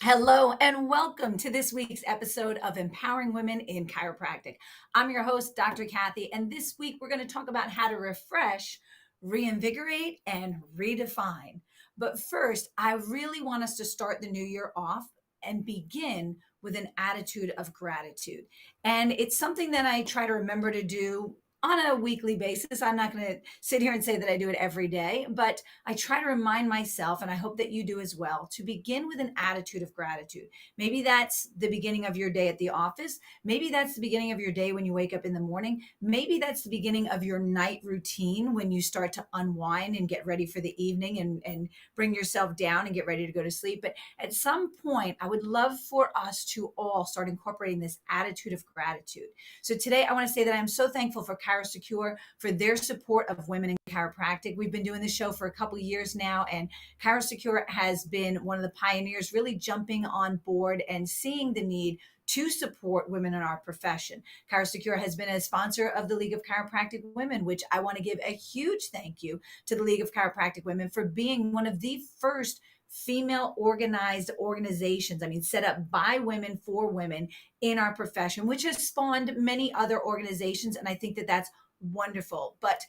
Hello and welcome to this week's episode of Empowering Women in Chiropractic. I'm your host, Dr. Kathy, and this week we're going to talk about how to refresh, reinvigorate, and redefine. But first, I really want us to start the new year off and begin with an attitude of gratitude. And it's something that I try to remember to do on a weekly basis. I'm not going to sit here and say that I do it every day, but I try to remind myself, and I hope that you do as well, to begin with an attitude of gratitude. Maybe that's the beginning of your day at the office. Maybe that's the beginning of your day when you wake up in the morning. Maybe that's the beginning of your night routine when you start to unwind and get ready for the evening and bring yourself down and get ready to go to sleep. But at some point, I would love for us to all start incorporating this attitude of gratitude. So today, I want to say that I'm so thankful for ChiroSecure for their support of women in chiropractic. We've been doing this show for a couple of years now, and ChiroSecure has been one of the pioneers really jumping on board and seeing the need to support women in our profession. ChiroSecure has been a sponsor of the League of Chiropractic Women, which I want to give a huge thank you to the League of Chiropractic Women for being one of the first female organized organizations, set up by women for women in our profession, which has spawned many other organizations. And I think that that's wonderful. But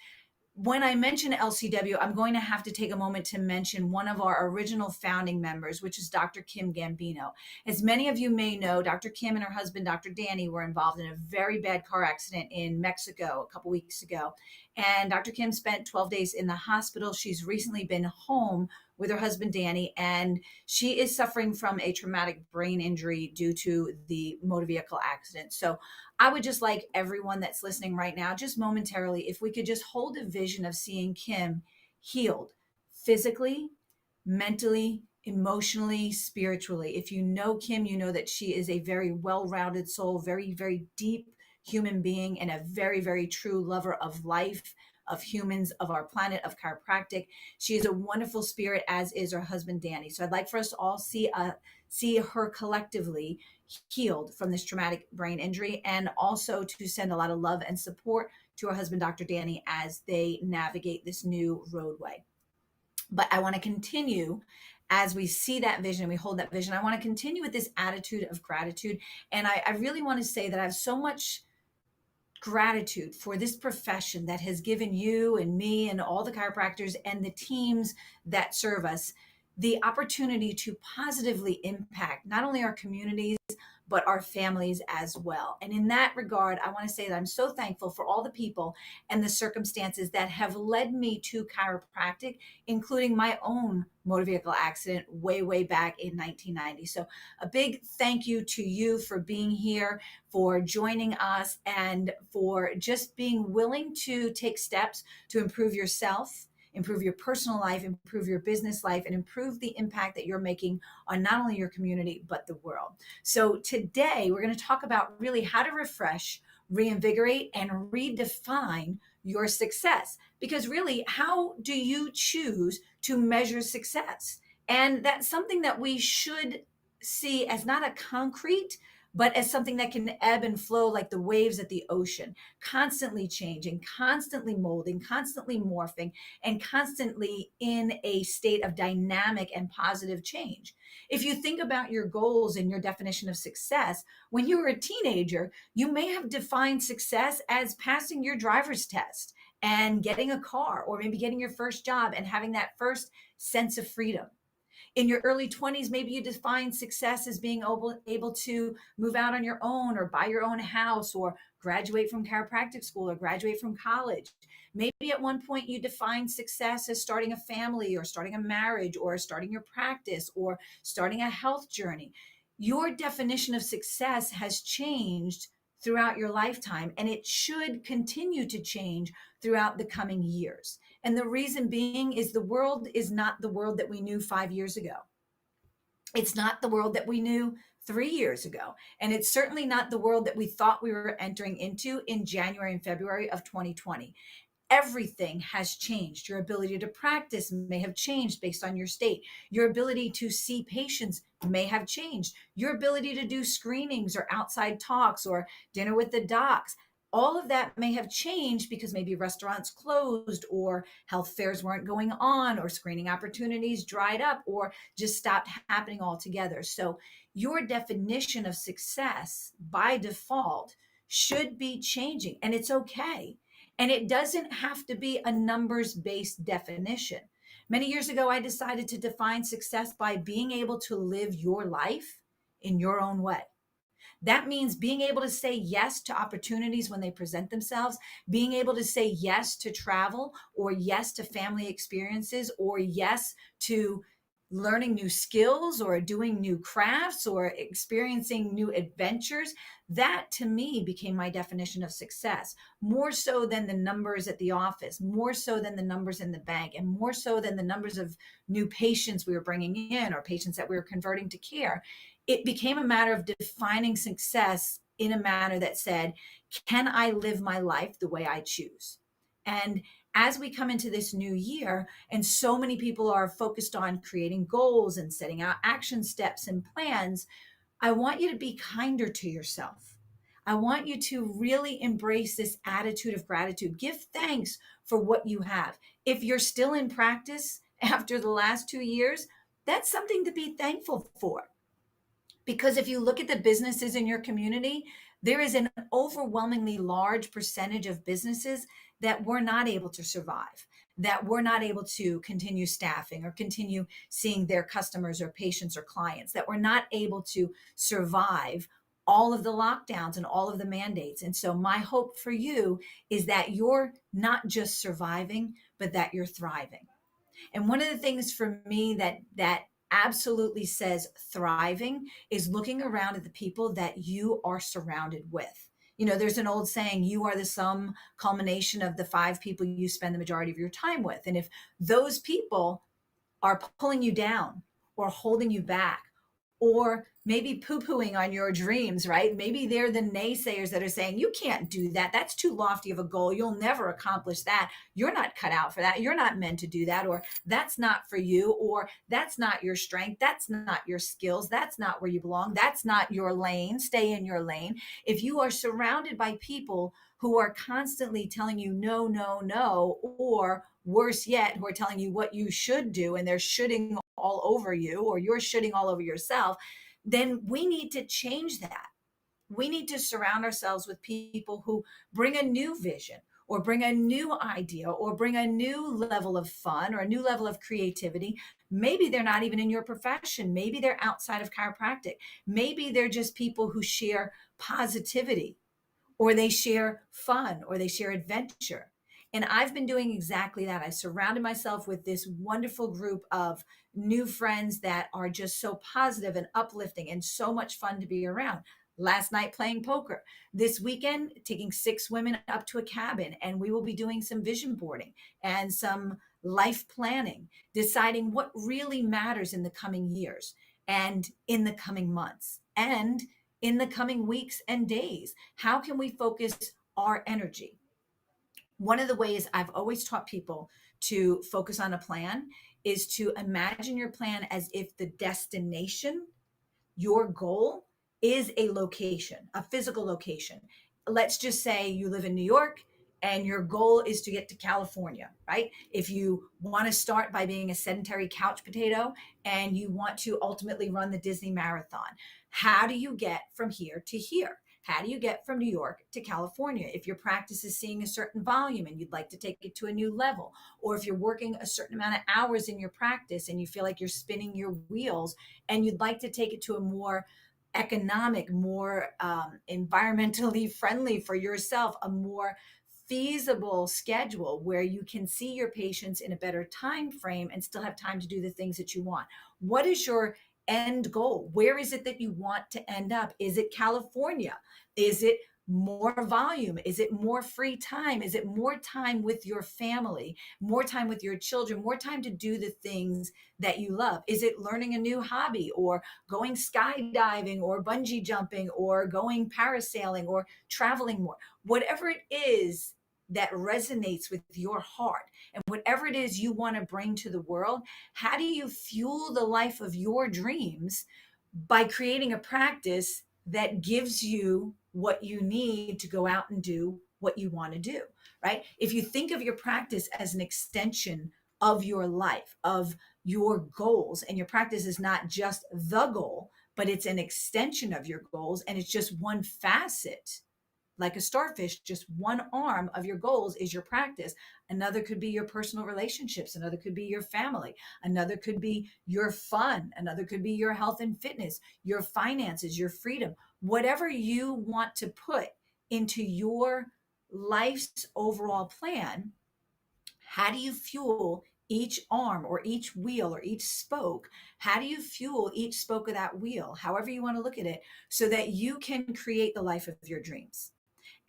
when I mention LCW, I'm going to have to take a moment to mention one of our original founding members, which is Dr. Kim Gambino. As many of you may know, Dr. Kim and her husband, Dr. Danny, were involved in a very bad car accident in Mexico a couple weeks ago. And Dr. Kim spent 12 days in the hospital. She's recently been home with her husband, Danny, and she is suffering from a traumatic brain injury due to the motor vehicle accident. So I would just like everyone that's listening right now, just momentarily, if we could just hold a vision of seeing Kim healed physically, mentally, emotionally, spiritually. If you know Kim, you know that she is a very well rounded soul, very, very deep human being, and a very, very true lover of life, of humans, of our planet, of chiropractic. She is a wonderful spirit, as is her husband, Danny. So I'd like for us to all see her collectively healed from this traumatic brain injury, and also to send a lot of love and support to her husband, Dr. Danny, as they navigate this new roadway. But I want to continue as we see that vision, we hold that vision. I want to continue with this attitude of gratitude. And I really want to say that I have so much gratitude for this profession that has given you and me and all the chiropractors and the teams that serve us the opportunity to positively impact not only our communities, but our families as well. And in that regard, I want to say that I'm so thankful for all the people and the circumstances that have led me to chiropractic, including my own motor vehicle accident way, way back in 1990. So a big thank you to you for being here, for joining us, and for just being willing to take steps to improve yourself, improve your personal life, improve your business life, and improve the impact that you're making on not only your community, but the world. So today we're going to talk about really how to refresh, reinvigorate, and redefine your success. Because really, how do you choose to measure success? And that's something that we should see as not a concrete, but as something that can ebb and flow like the waves at the ocean, constantly changing, constantly molding, constantly morphing, and constantly in a state of dynamic and positive change. If you think about your goals and your definition of success, when you were a teenager, you may have defined success as passing your driver's test and getting a car, or maybe getting your first job and having that first sense of freedom. In your early 20s, maybe you define success as being able to move out on your own, or buy your own house, or graduate from chiropractic school, or graduate from college. Maybe at one point you define success as starting a family, or starting a marriage, or starting your practice, or starting a health journey. Your definition of success has changed throughout your lifetime, and it should continue to change throughout the coming years. And the reason being is the world is not the world that we knew 5 years ago. It's not the world that we knew 3 years ago. And it's certainly not the world that we thought we were entering into in January and February of 2020. Everything has changed. Your ability to practice may have changed based on your state. Your ability to see patients may have changed. Your ability to do screenings or outside talks or dinner with the docs all of that may have changed because maybe restaurants closed or health fairs weren't going on or screening opportunities dried up or just stopped happening altogether. So your definition of success by default should be changing, and it's okay. And it doesn't have to be a numbers based definition. Many years ago, I decided to define success by being able to live your life in your own way. That means being able to say yes to opportunities when they present themselves, being able to say yes to travel or yes to family experiences or yes to learning new skills or doing new crafts or experiencing new adventures. That to me became my definition of success, more so than the numbers at the office, more so than the numbers in the bank, and more so than the numbers of new patients we were bringing in or patients that we were converting to care. It became a matter of defining success in a manner that said, can I live my life the way I choose? And as we come into this new year, and so many people are focused on creating goals and setting out action steps and plans, I want you to be kinder to yourself. I want you to really embrace this attitude of gratitude. Give thanks for what you have. If you're still in practice after the last 2 years, that's something to be thankful for. Because if you look at the businesses in your community, there is an overwhelmingly large percentage of businesses that were not able to survive, that were not able to continue staffing or continue seeing their customers or patients or clients, that were not able to survive all of the lockdowns and all of the mandates. And so my hope for you is that you're not just surviving, but that you're thriving. And one of the things for me that absolutely says thriving is looking around at the people that you are surrounded with. You know, there's an old saying, you are the sum culmination of the 5 people you spend the majority of your time with. And if those people are pulling you down or holding you back or maybe poo-pooing on your dreams, right? Maybe they're the naysayers that are saying, you can't do that. That's too lofty of a goal. You'll never accomplish that. You're not cut out for that. You're not meant to do that. Or that's not for you. Or that's not your strength. That's not your skills. That's not where you belong. That's not your lane. Stay in your lane. If you are surrounded by people who are constantly telling you no, no, no, or worse yet, who are telling you what you should do and they're shooting all over you or you're shooting all over yourself, then we need to change that. We need to surround ourselves with people who bring a new vision or bring a new idea or bring a new level of fun or a new level of creativity. Maybe they're not even in your profession. Maybe they're outside of chiropractic. Maybe they're just people who share positivity or they share fun or they share adventure. And I've been doing exactly that. I surrounded myself with this wonderful group of new friends that are just so positive and uplifting and so much fun to be around. Last night playing poker. This weekend, taking 6 women up to a cabin, and we will be doing some vision boarding and some life planning, deciding what really matters in the coming years and in the coming months and in the coming weeks and days. How can we focus our energy? One of the ways I've always taught people to focus on a plan is to imagine your plan as if the destination, your goal, is a location, a physical location. Let's just say you live in New York and your goal is to get to California, right? If you want to start by being a sedentary couch potato and you want to ultimately run the Disney Marathon, how do you get from here to here? How do you get from New York to California? If your practice is seeing a certain volume and you'd like to take it to a new level, or if you're working a certain amount of hours in your practice and you feel like you're spinning your wheels and you'd like to take it to a more economic, more environmentally friendly for yourself, a more feasible schedule where you can see your patients in a better time frame and still have time to do the things that you want. What is your end goal? Where is it that you want to end up? Is it California? Is it more volume? Is it more free time? Is it more time with your family, more time with your children, more time to do the things that you love? Is it learning a new hobby or going skydiving or bungee jumping or going parasailing or traveling more? Whatever it is that resonates with your heart and whatever it is you want to bring to the world, how do you fuel the life of your dreams by creating a practice that gives you what you need to go out and do what you want to do, right? If you think of your practice as an extension of your life, of your goals, and your practice is not just the goal, but it's an extension of your goals, and it's just one facet, like a starfish, just one arm of your goals is your practice. Another could be your personal relationships. Another could be your family. Another could be your fun. Another could be your health and fitness, your finances, your freedom, whatever you want to put into your life's overall plan. How do you fuel each arm or each wheel or each spoke? How do you fuel each spoke of that wheel, however you want to look at it, so that you can create the life of your dreams?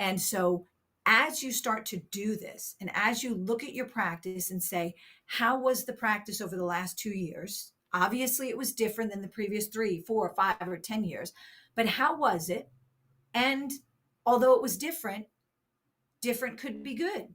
And so, as you start to do this, and as you look at your practice and say, how was the practice over the last 2 years? Obviously, it was different than the previous 3, 4, 5, or 10 years, but how was it? And although it was different, different could be good.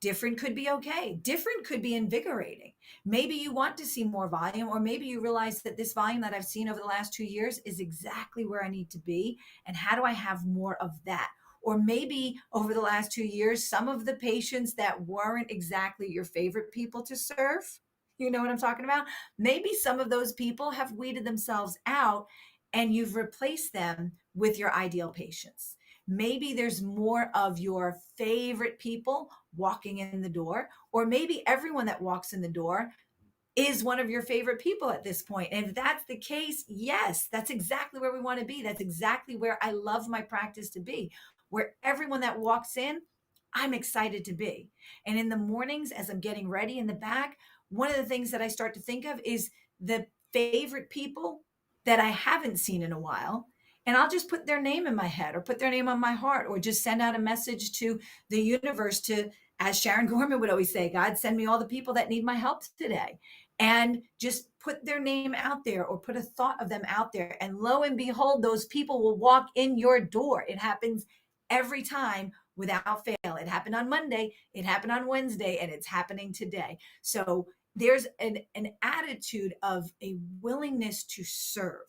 Different could be okay. Different could be invigorating. Maybe you want to see more volume, or maybe you realize that this volume that I've seen over the last 2 years is exactly where I need to be. And how do I have more of that? Or maybe over the last 2 years, some of the patients that weren't exactly your favorite people to serve, you know what I'm talking about? Maybe some of those people have weeded themselves out and you've replaced them with your ideal patients. Maybe there's more of your favorite people walking in the door, or maybe everyone that walks in the door is one of your favorite people at this point. And if that's the case, yes, that's exactly where we want to be. That's exactly where I love my practice to be, where everyone that walks in, I'm excited to be. And in the mornings, as I'm getting ready in the back, one of the things that I start to think of is the favorite people that I haven't seen in a while. And I'll just put their name in my head or put their name on my heart or just send out a message to the universe to, as Sharon Gorman would always say, God, send me all the people that need my help today. And just put their name out there or put a thought of them out there. And lo and behold, those people will walk in your door. It happens every time without fail. It happened on Monday, it happened on Wednesday, and it's happening today. So there's an attitude of a willingness to serve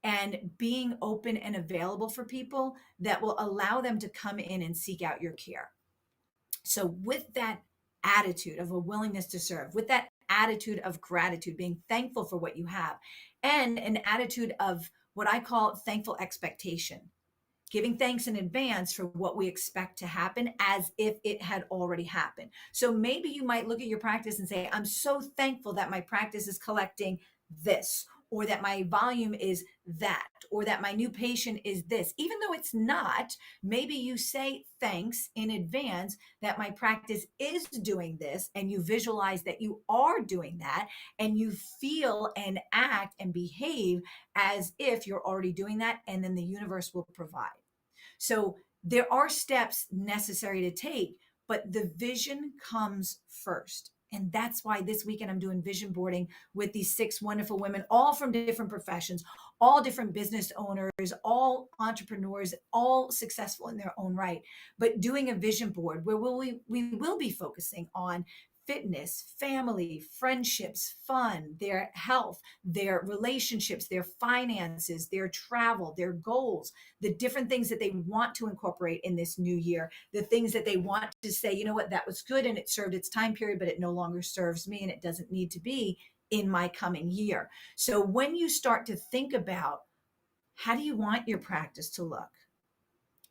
and being open and available for people that will allow them to come in and seek out your care. So, with that attitude of a willingness to serve, with that attitude of gratitude, being thankful for what you have, and an attitude of what I call thankful expectation, giving thanks in advance for what we expect to happen as if it had already happened. So maybe you might look at your practice and say, I'm so thankful that my practice is collecting this, or that my volume is that, or that my new patient is this. Even though it's not, maybe you say thanks in advance that my practice is doing this, and you visualize that you are doing that, and you feel and act and behave as if you're already doing that, and then the universe will provide. So there are steps necessary to take, but the vision comes first. And that's why this weekend I'm doing vision boarding with these 6 wonderful women, all from different professions, all different business owners, all entrepreneurs, all successful in their own right, but doing a vision board where we will be focusing on fitness, family, friendships, fun, their health, their relationships, their finances, their travel, their goals, the different things that they want to incorporate in this new year, the things that they want to say, you know what, that was good and it served its time period, but it no longer serves me and it doesn't need to be in my coming year. So when you start to think about how do you want your practice to look?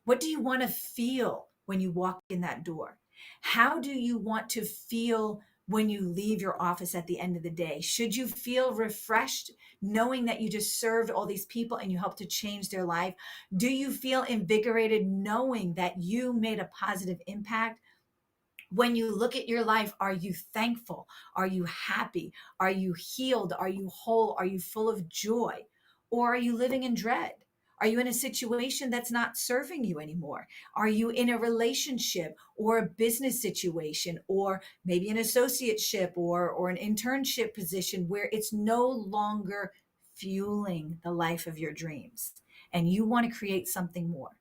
What do you want to feel when you walk in that door? How do you want to feel when you leave your office at the end of the day? Should you feel refreshed knowing that you just served all these people and you helped to change their life? Do you feel invigorated knowing that you made a positive impact? When you look at your life, are you thankful? Are you happy? Are you healed? Are you whole? Are you full of joy? Or are you living in dread? Are you in a situation that's not serving you anymore? Are you in a relationship or a business situation or maybe an associateship or an internship position where it's no longer fueling the life of your dreams and you want to create something more?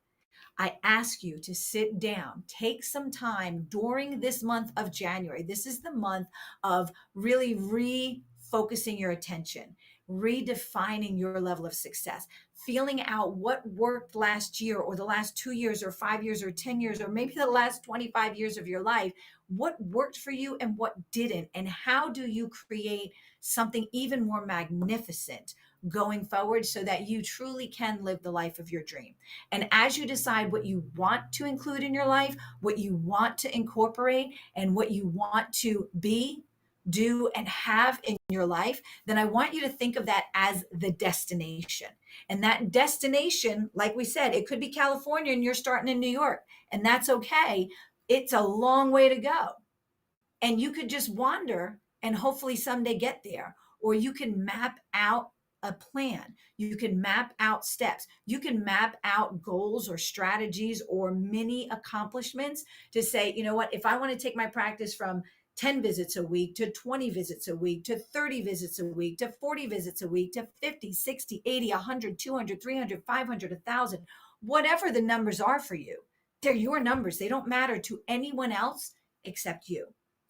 I ask you to sit down, take some time during this month of January. This is the month of really refocusing your attention, redefining your level of success, feeling out what worked last year or the last 2 years or 5 years or 10 years, or maybe the last 25 years of your life. What worked for you and what didn't? And how do you create something even more magnificent going forward so that you truly can live the life of your dream? And as you decide what you want to include in your life, what you want to incorporate, and what you want to be, do, and have in your life, then I want you to think of that as the destination. And that destination, like we said, it could be California and you're starting in New York, and that's okay. It's a long way to go. And you could just wander and hopefully someday get there. Or you can map out a plan. You can map out steps. You can map out goals or strategies or mini accomplishments to say, you know what, if I want to take my practice from 10 visits a week to 20 visits a week to 30 visits a week to 40 visits a week to 50, 60, 80, 100, 200, 300, 500, 1,000, whatever the numbers are for you, they're your numbers. They don't matter to anyone else except you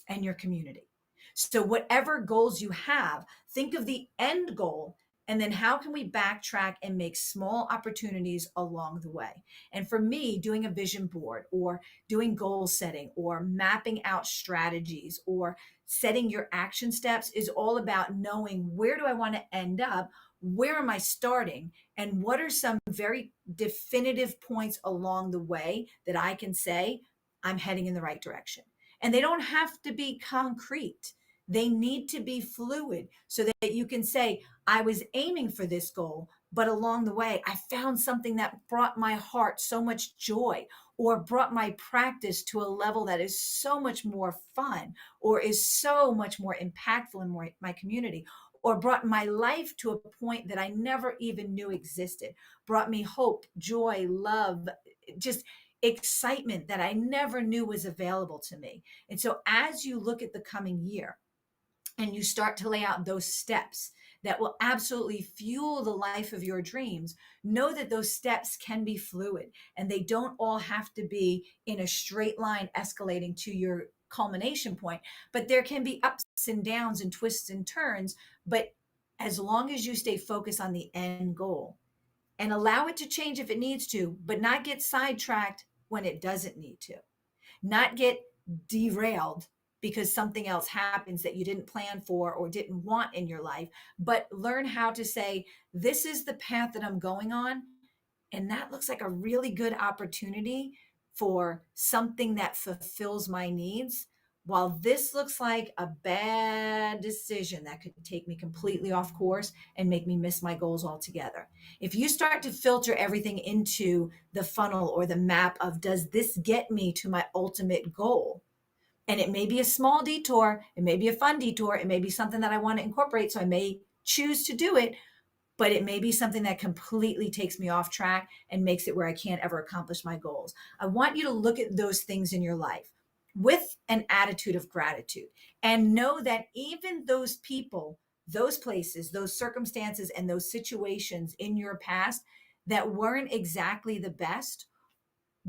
and your community. So whatever goals you have, think of the end goal, and then how can we backtrack and make small opportunities along the way? And for me, doing a vision board or doing goal setting or mapping out strategies or setting your action steps is all about knowing, where do I want to end up? Where am I starting? And what are some very definitive points along the way that I can say I'm heading in the right direction? And they don't have to be concrete. They need to be fluid so that you can say, I was aiming for this goal, but along the way, I found something that brought my heart so much joy, or brought my practice to a level that is so much more fun, or is so much more impactful in my community, or brought my life to a point that I never even knew existed, brought me hope, joy, love, just excitement that I never knew was available to me. And so as you look at the coming year and you start to lay out those steps that will absolutely fuel the life of your dreams, know that those steps can be fluid and they don't all have to be in a straight line escalating to your culmination point, but there can be ups and downs and twists and turns. But as long as you stay focused on the end goal and allow it to change if it needs to, but not get sidetracked when it doesn't need to, not get derailed because something else happens that you didn't plan for or didn't want in your life, but learn how to say, this is the path that I'm going on. And that looks like a really good opportunity for something that fulfills my needs. While this looks like a bad decision that could take me completely off course and make me miss my goals altogether. If you start to filter everything into the funnel or the map of, does this get me to my ultimate goal? And it may be a small detour, it may be a fun detour, it may be something that I want to incorporate, so I may choose to do it, but it may be something that completely takes me off track and makes it where I can't ever accomplish my goals. I want you to look at those things in your life with an attitude of gratitude and know that even those people, those places, those circumstances, and those situations in your past that weren't exactly the best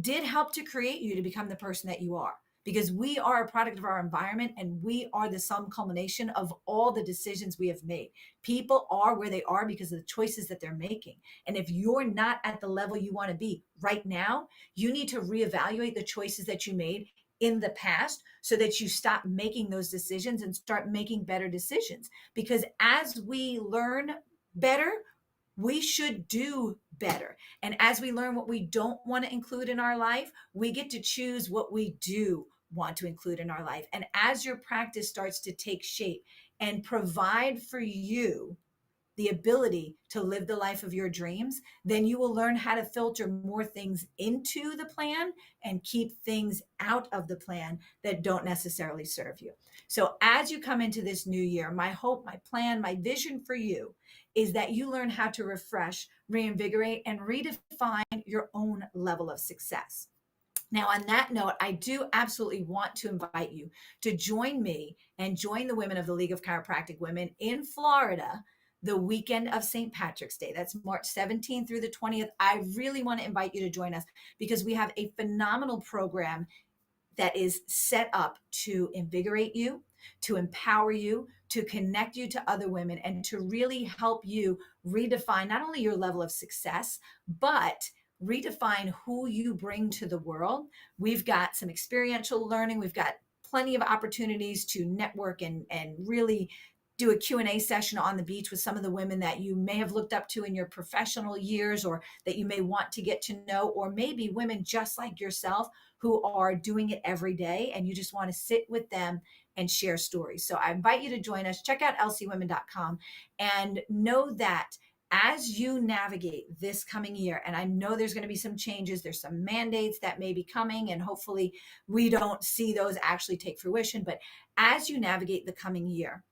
did help to create you to become the person that you are. Because we are a product of our environment and we are the sum culmination of all the decisions we have made. People are where they are because of the choices that they're making. And if you're not at the level you want to be right now, you need to reevaluate the choices that you made in the past so that you stop making those decisions and start making better decisions. Because as we learn better, we should do better. And as we learn what we don't want to include in our life, we get to choose what we do want to include in our life. And as your practice starts to take shape and provide for you the ability to live the life of your dreams, then you will learn how to filter more things into the plan and keep things out of the plan that don't necessarily serve you. So as you come into this new year, my hope, my plan, my vision for you is that you learn how to refresh, reinvigorate, and redefine your own level of success. Now, on that note, I do absolutely want to invite you to join me and join the women of the League of Chiropractic Women in Florida the weekend of St. Patrick's Day. That's March 17th through the 20th. I really want to invite you to join us because we have a phenomenal program that is set up to invigorate you, to empower you, to connect you to other women, and to really help you redefine not only your level of success, but redefine who you bring to the world. We've got some experiential learning. We've got plenty of opportunities to network and really do a Q&A session on the beach with some of the women that you may have looked up to in your professional years, or that you may want to get to know, or maybe women just like yourself who are doing it every day and you just want to sit with them and share stories. So I invite you to join us. Check out lcwomen.com and know that as you navigate this coming year, and I know there's going to be some changes, there's some mandates that may be coming, and hopefully we don't see those actually take fruition. But as you navigate the coming year,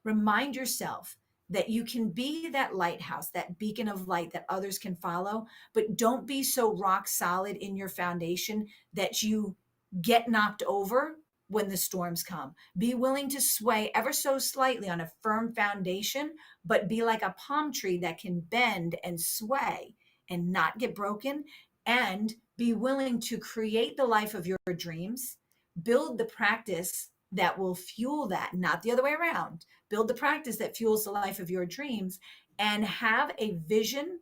remind yourself that you can be that lighthouse, that beacon of light that others can follow, but don't be so rock solid in your foundation that you get knocked over when the storms come. Be willing to sway ever so slightly on a firm foundation, but be like a palm tree that can bend and sway and not get broken. And be willing to create the life of your dreams, build the practice that will fuel that, not the other way around. Build the practice that fuels the life of your dreams, and have a vision,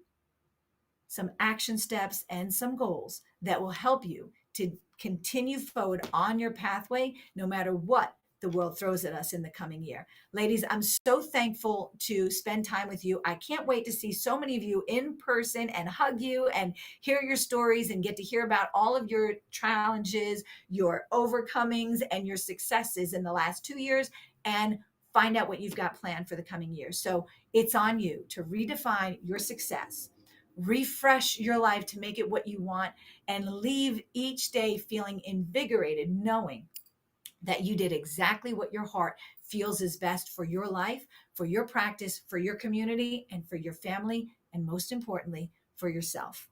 some action steps, and some goals that will help you to continue forward on your pathway, no matter what the world throws at us in the coming year. Ladies, I'm so thankful to spend time with you. I can't wait to see so many of you in person and hug you and hear your stories and get to hear about all of your challenges, your overcomings, and your successes in the last 2 years, and find out what you've got planned for the coming year. So it's on you to redefine your success, refresh your life to make it what you want, and leave each day feeling invigorated, knowing that you did exactly what your heart feels is best for your life, for your practice, for your community, and for your family, and most importantly, for yourself.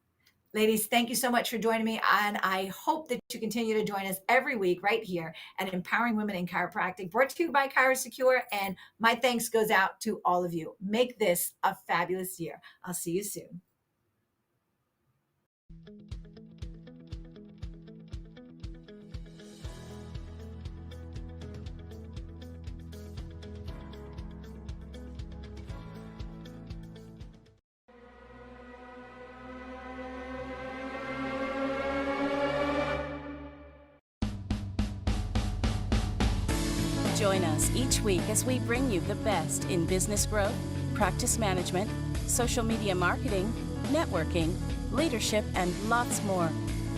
Ladies, thank you so much for joining me, and I hope that you continue to join us every week right here at Empowering Women in Chiropractic, brought to you by ChiroSecure, and my thanks goes out to all of you. Make this a fabulous year. I'll see you soon. Join us each week as we bring you the best in business growth, practice management, social media marketing, networking, leadership, and lots more.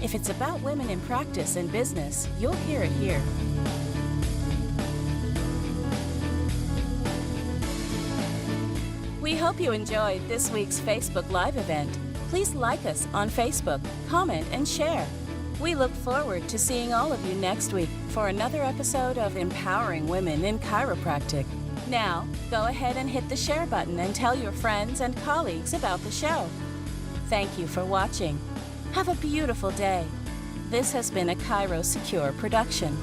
If it's about women in practice and business, you'll hear it here. We hope you enjoyed this week's Facebook Live event. Please like us on Facebook, comment, and share. We look forward to seeing all of you next week for another episode of Empowering Women in Chiropractic. Now, go ahead and hit the share button and tell your friends and colleagues about the show. Thank you for watching. Have a beautiful day. This has been a ChiroSecure production.